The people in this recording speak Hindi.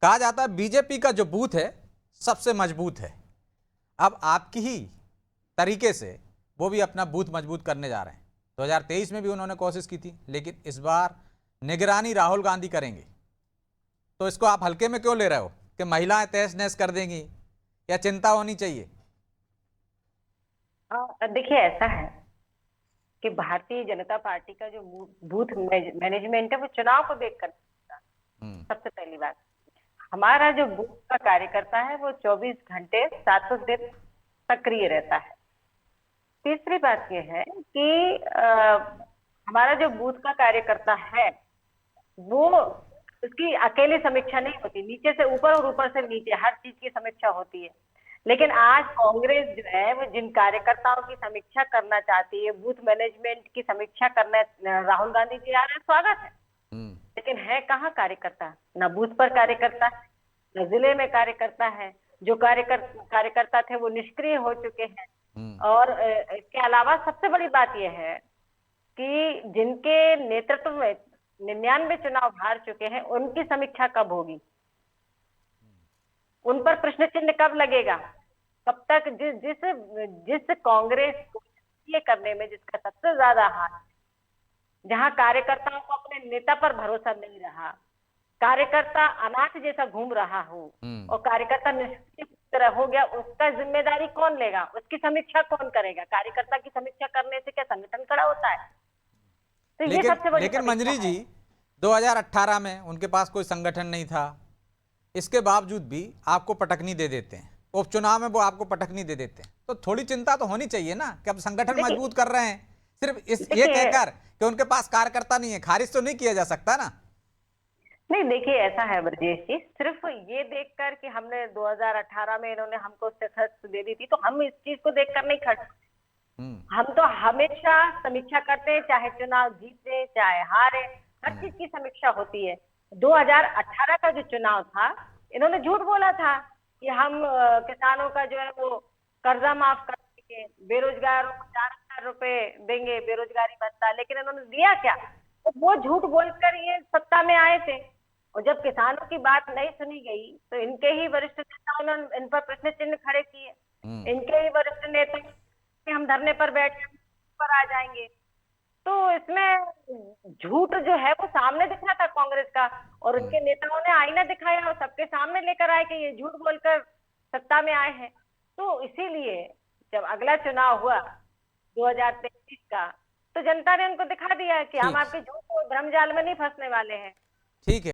कहा जाता है बीजेपी का जो बूथ है सबसे मजबूत है। अब आपकी ही तरीके से वो भी अपना बूथ मजबूत करने जा रहे हैं। 2023 में भी उन्होंने कोशिश की थी, लेकिन इस बार निगरानी राहुल गांधी करेंगे। तो इसको आप हल्के में क्यों ले रहे हो कि महिलाएं तहस नहस कर देंगी, या चिंता होनी चाहिए? देखिए, ऐसा है कि भारतीय जनता पार्टी का जो बूथ मैनेजमेंट है वो चुनाव को देखकर होता है। हम्म। सबसे पहली बात, हमारा जो बूथ का कार्यकर्ता है वो 24 घंटे 7 दिन सक्रिय रहता है। तीसरी बात यह है कि हमारा जो बूथ का कार्यकर्ता है वो, उसकी अकेली समीक्षा नहीं होती, नीचे से ऊपर और ऊपर से नीचे हर चीज की समीक्षा होती है। लेकिन आज कांग्रेस जो है वो जिन कार्यकर्ताओं की समीक्षा करना चाहती है, बूथ मैनेजमेंट की समीक्षा करना, राहुल गांधी जी आ रहे हैं, स्वागत है। हम्म। लेकिन है कहाँ कार्यकर्ता? ना बूथ पर कार्यकर्ता है, न जिले में कार्यकर्ता है। जो कार्यकर्ता थे वो निष्क्रिय हो चुके हैं। हम्म। और इसके अलावा सबसे बड़ी बात यह है कि जिनके नेतृत्व में 99 चुनाव हार चुके हैं, उनकी समीक्षा कब होगी? उन पर प्रश्न चिन्ह कब लगेगा? कब तक जिस जिस जिस कांग्रेस को ये करने में जिसका सबसे ज्यादा हाथ, जहां कार्यकर्ताओं को अपने नेता पर भरोसा नहीं रहा, कार्यकर्ता अनाथ जैसा घूम रहा हो हम्म। और कार्यकर्ता निष्क्रिय तरह हो गया, उसका जिम्मेदारी कौन लेगा? उसकी समीक्षा कौन करेगा? कार्यकर्ता की समीक्षा करने से क्या संगठन खड़ा होता है? तो ये लेकिन सबसे बड़ी लेकिन समीक्षा मंजरी है। जी, 2018 में उनके पास कोई संगठन नहीं था, इसके बावजूद भी आपको पटकनी दे देते हैं। उपचुनाव में वो आपको पटकनी दे देते हैं, तो थोड़ी चिंता तो होनी चाहिए ना कि अब संगठन देखिए मजबूत कर रहे हैं। सिर्फ इस ये देखिए कहकर कि उनके पास कार्यकर्ता नहीं है, खारिज तो नहीं किया जा सकता ना। नहीं, देखिए, ऐसा है ब्रजेश जी, सिर्फ ये देखकर कि हमने 2018 में इन्होंने हमको शिकस्त दे दी थी तो हम इस चीज को देखकर नहीं खड़े। हम्म। हम तो हमेशा समीक्षा करते हैं, चाहे चुनाव जीते चाहे हारे, हर हम्म। चीज की समीक्षा होती है। 2018 का जो चुनाव था, इन्होंने झूठ बोला था कि हम किसानों का जो है वो कर्जा माफ कर देंगे, बेरोजगारों को 4,000 रुपए देंगे, बेरोजगारी भत्ता। लेकिन इन्होंने दिया क्या? तो वो झूठ बोलकर ये सत्ता में आए थे। और जब किसानों की बात नहीं सुनी गई तो इनके ही वरिष्ठ नेताओं ने इन पर प्रश्न चिन्ह खड़े किए। हम्म। इनके ही वरिष्ठ नेता कि हम धरने पर बैठे, हम पर आ जाएंगे। तो इसमें झूठ जो है वो सामने दिख रहा था कांग्रेस का, और हम्म। उनके नेताओं ने आईना दिखाया और सबके सामने लेकर आए कि ये झूठ बोलकर सत्ता में आए हैं। तो इसीलिए जब अगला चुनाव हुआ 2023 का, तो जनता ने उनको दिखा दिया कि हम ठीक। आपके झूठ और भ्रम जाल में नहीं फंसने वाले हैं। ठीक है।